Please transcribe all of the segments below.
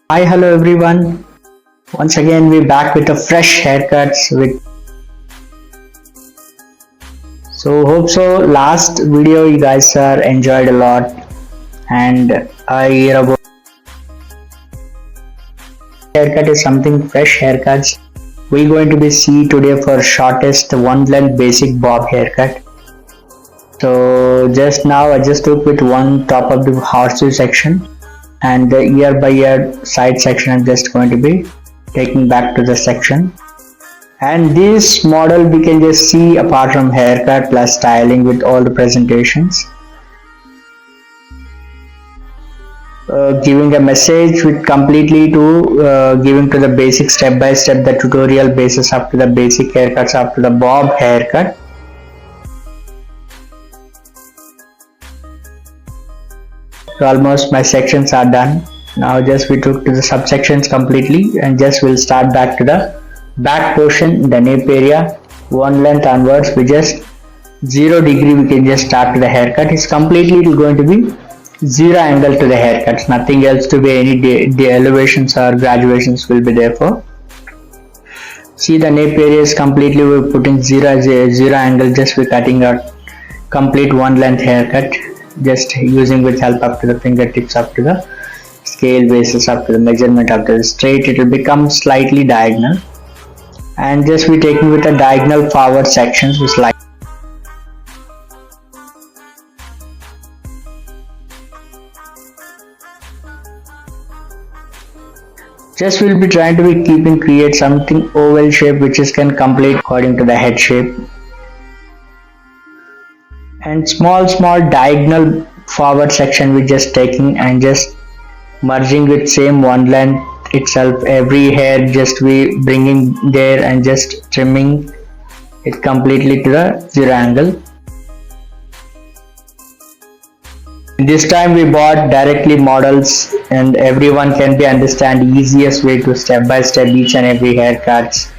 Hi, hello everyone. Once again, we're back with a fresh haircuts. Hope so. Last video you guys are enjoyed a lot, and I hear about haircut is something fresh haircuts. We're going to be see today for shortest one length basic bob haircut. So just now I just took with one top of the horseshoe section, and the ear by ear side section I'm just going to be taking back to the section. And this model we can just see apart from haircut plus styling with all the presentations, giving a message with completely to giving to the basic step by step the tutorial basis up to the basic haircuts up to the bob haircut. So almost my sections are done. Now just we took to the subsections completely, and just will start back to the back portion, the nape area, one length onwards. We just 0 degree we can just start to the haircut. It's completely going to be 0 angle to the haircuts, nothing else to be any the elevations or graduations will be there for. See, the nape area is completely we're putting 0 angle, just we're cutting out complete one length haircut, just using with help up to the fingertips up to the scale basis up to the measurement up to the straight. It will become slightly diagonal, and just we taking with a diagonal forward sections with like just we'll be trying to be keeping create something oval shape which is can complete according to the head shape, and small diagonal forward section we just taking and just merging with same one length itself. Every hair just we bringing there and just trimming it completely to the 0 angle. This time we bought directly models, and everyone can be understand easiest way to step by step each and every haircuts.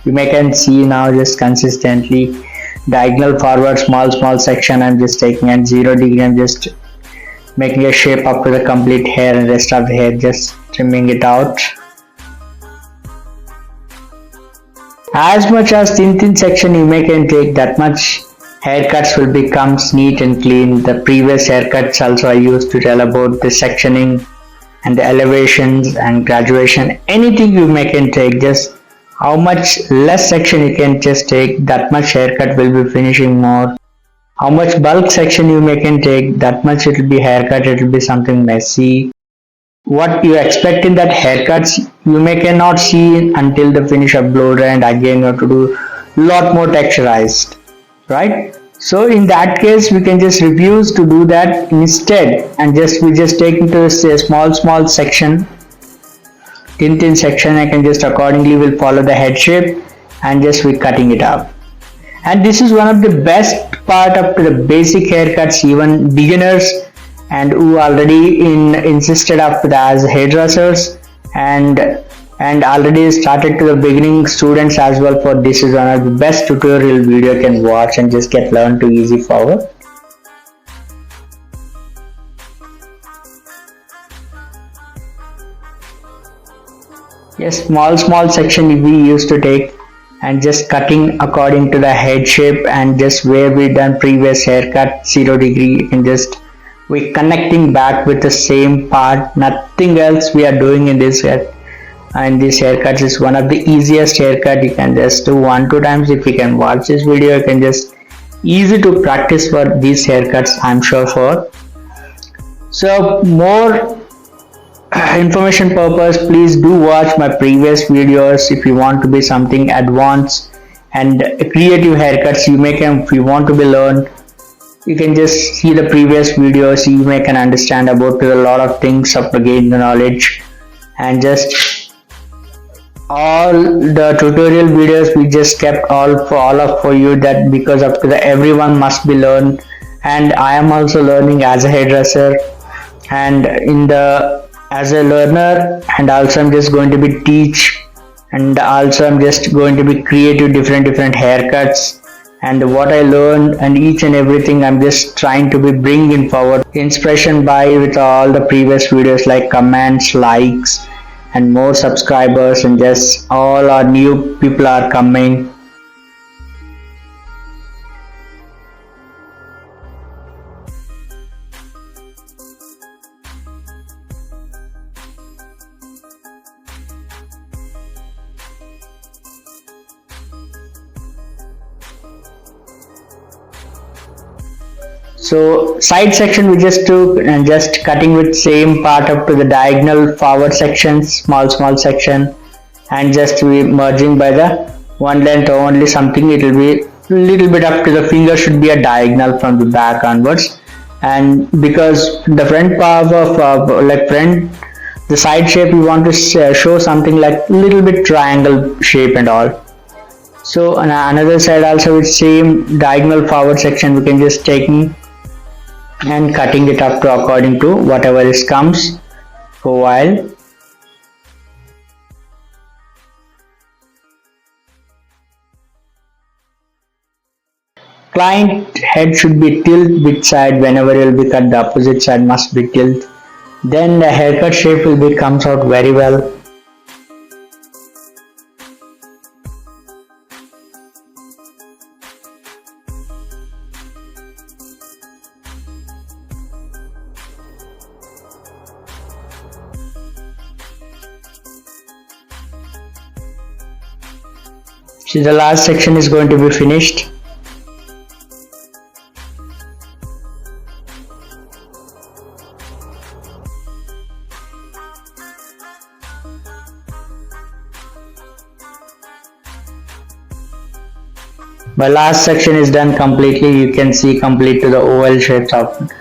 You may can see now just consistently diagonal forward small section I'm just taking, and 0 degree I'm just making a shape up to the complete hair, and rest of the hair just trimming it out. As much as thin section you may can take, that much haircuts will become neat and clean. The previous haircuts also I used to tell about the sectioning and the elevations and graduation. Anything you may can take, just how much less section you can just take, that much haircut will be finishing more. How much bulk section you may can take, that much it will be haircut, it will be something messy. What you expect in that haircuts you may cannot see until the finish of blow dry, and again you have to do lot more texturized, right? So in that case we can just refuse to do that instead, and we just take into a small section, thin section. I can just accordingly will follow the head shape and just we cutting it up. And this is one of the best part up to the basic haircuts, even beginners and who already insisted up to the as hairdressers and already started to the beginning students as well. For this is one of the best tutorial video you can watch and just get learned to easy forward. Yes, small section we used to take and just cutting according to the head shape, and just where we done previous haircut 0 degree and just we connecting back with the same part, nothing else we are doing in this hair. And this haircut is one of the easiest haircut. You can just do 1-2 times. If you can watch this video, you can just easy to practice for these haircuts, I'm sure for. So more information purpose, please do watch my previous videos if you want to be something advanced and creative haircuts. You may can, if you want to be learned, you can just see the previous videos. You may can understand about a lot of things up to gain the knowledge, and just all the tutorial videos we just kept all for you, that because up to the everyone must be learned, and I am also learning as a hairdresser and as a learner, and also I'm just going to be teach, and also I'm just going to be creative different haircuts, and what I learned and each and everything I'm just trying to be bringing forward inspiration by with all the previous videos like comments, likes, and more subscribers, and just all our new people are coming. So side section we just took and just cutting with same part up to the diagonal forward section, small section, and just we merging by the one length only, something it will be little bit up to the finger should be a diagonal from the back onwards. And because the front part of like front the side shape we want to show something like little bit triangle shape and all. So on another side also with same diagonal forward section we can just taking and cutting it up to according to whatever is comes for a while. Client head should be tilt which side whenever you will be cut, the opposite side must be tilt. Then the haircut shape will be comes out very well. So the last section is going to be finished. My last section is done completely. You can see complete to the oval shapes of,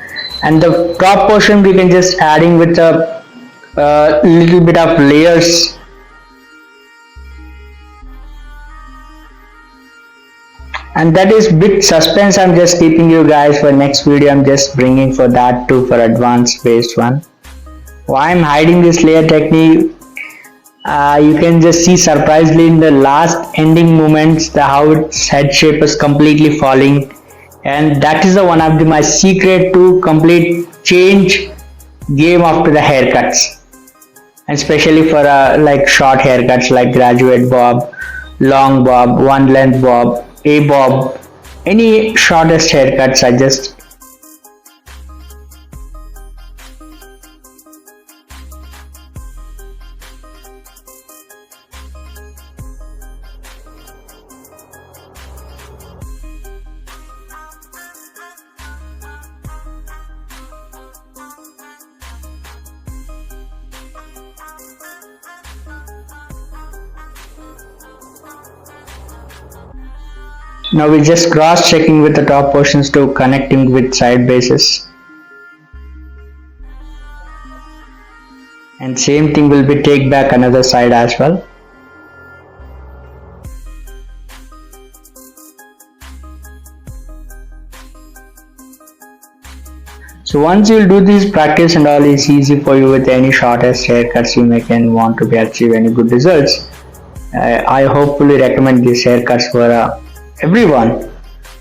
and the top portion we can just adding with a little bit of layers. And that is bit suspense. I'm just keeping you guys for next video. I'm just bringing for that too, for advanced based one. Why I'm hiding this layer technique, you can just see surprisingly in the last ending moments the how its head shape is completely falling, and that is the one of my secret to complete change game after the haircuts, and especially for like short haircuts like graduate bob, long bob, one length bob, a bob, any shortest haircuts. I just now we just cross checking with the top portions to connecting with side bases, and same thing will be take back another side as well. So once you will do this practice and all, is easy for you with any shortest haircuts you may can want to be achieve any good results. I hopefully recommend these haircuts for everyone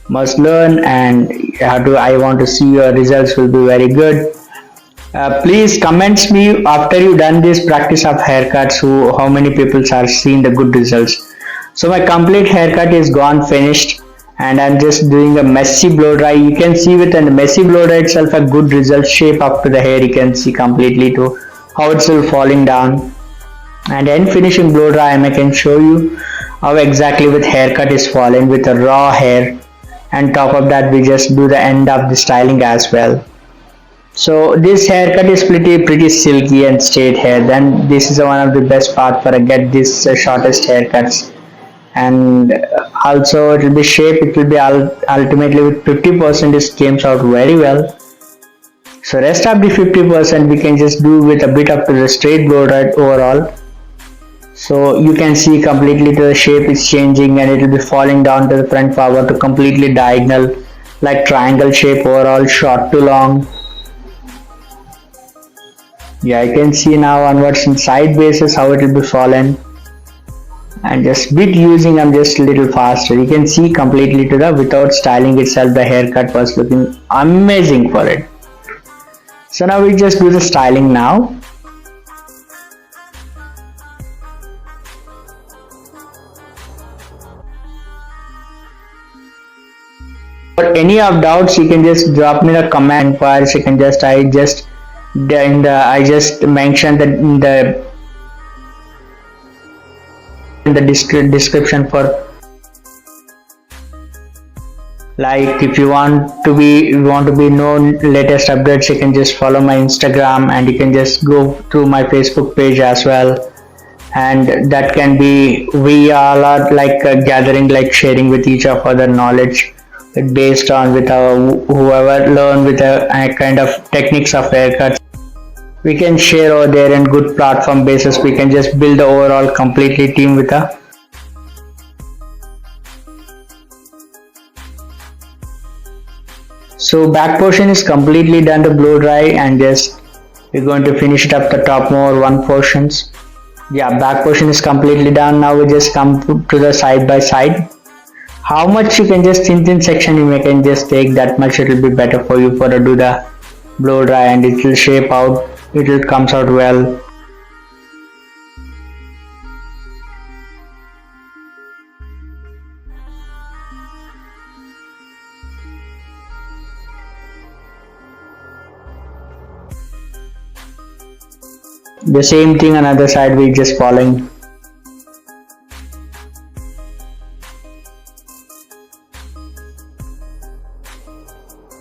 must learn, and how to I want to see your results will be very good. Please comments me after you done this practice of haircuts how many people are seeing the good results. So my complete haircut is gone finished, and I'm just doing a messy blow dry. You can see with the messy blow dry itself a good result shape up to the hair. You can see completely to how it's still falling down, and end finishing blow dry I can show you how exactly with haircut is falling with a raw hair, and top of that we just do the end of the styling as well. So this haircut is pretty silky and straight hair. Then this is one of the best part for get this shortest haircuts, and also it will be shape, it will be ultimately with 50% it came out very well. So rest of the 50% we can just do with a bit up to the straight blow dry overall. So you can see completely the shape is changing, and it will be falling down to the front forward to completely diagonal like triangle shape overall, short to long. Yeah, I can see now onwards in side bases how it will be fallen, and just bit using I'm just a little faster. You can see completely to the without styling itself the haircut was looking amazing for it. So now we just do the styling now. For any of doubts, you can just drop me the comment inquiries. You can just I just mentioned that in the description for, like, if you want to be known latest updates, you can just follow my Instagram, and you can just go through my Facebook page as well. And that can be, we all are like gathering, like sharing with each of other knowledge based on with our whoever learn with a kind of techniques of haircuts. We can share over there in good platform basis. We can just build the overall completely team with a. So back portion is completely done to blow dry, and just we're going to finish it up the top more one portions. Yeah, back portion is completely done. Now we just come to the side by side. How much you can just thin section you can just take, that much it will be better for you for to do the blow dry, and it will shape out, it will comes out well. The same thing another side we just following.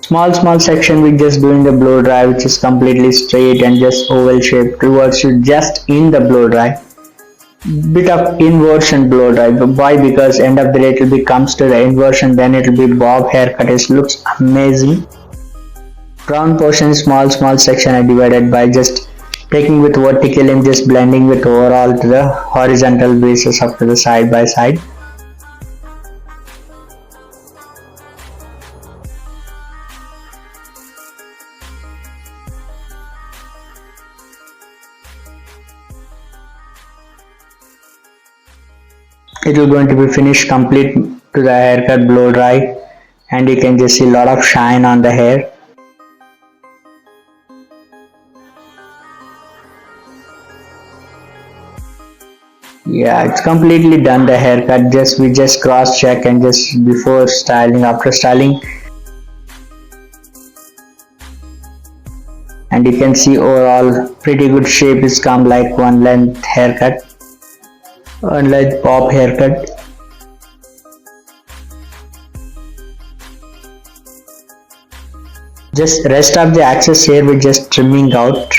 Small section we just doing the blow dry, which is completely straight and just oval shape towards you just in the blow dry. Bit of inversion blow dry. Why? Because end of the day it will be comes to the inversion, then it will be bob haircut. It looks amazing. Crown portion small section I divided by just taking with vertical and just blending with overall to the horizontal basis up to the side by side. It will going to be finished complete to the haircut blow dry, and you can just see a lot of shine on the hair. Yeah, it's completely done the haircut. We just cross check and just before styling, after styling, and you can see overall pretty good shape is come like one length haircut, one length pop haircut. Just rest of the excess hair we just trimming out,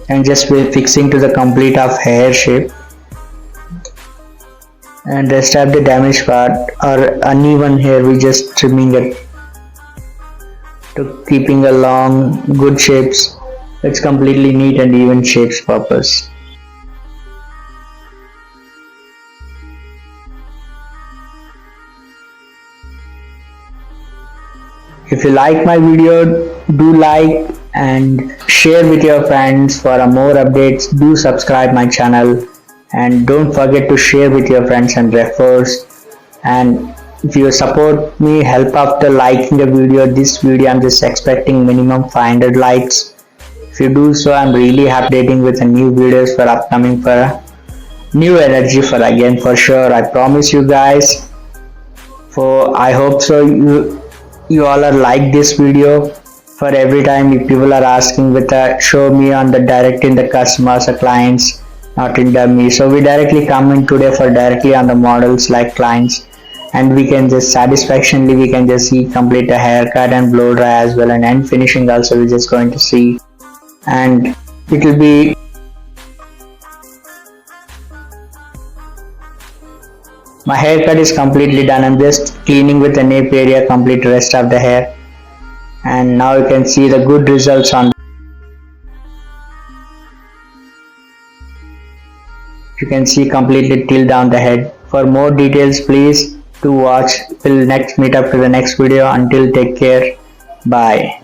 and just we're fixing to the complete of hair shape. And rest of the damaged part or uneven hair we just trimming it to keeping a long good shapes. It's completely neat and even shapes purpose. If you like my video, do like and share with your friends. For more updates, do subscribe my channel. And don't forget to share with your friends and refers. And if you support me, help after liking the video. This video I'm just expecting minimum 500 likes. If you do so, I'm really happy updating with the new videos for upcoming, for a new energy for again for sure. I promise you guys. For I hope so you all are like this video. For every time if people are asking with a show me on the direct in the customers or clients, not in dummy. So we directly come in today for directly on the models like clients, and we can just satisfactionally we can just see complete a haircut and blow dry as well, and end finishing also we're just going to see, and it will be my haircut is completely done. I'm just cleaning with the nape area complete rest of the hair, and now you can see the good results on. You can see completely till down the head. For more details, please do watch till next meet up to the next video. Until take care, bye.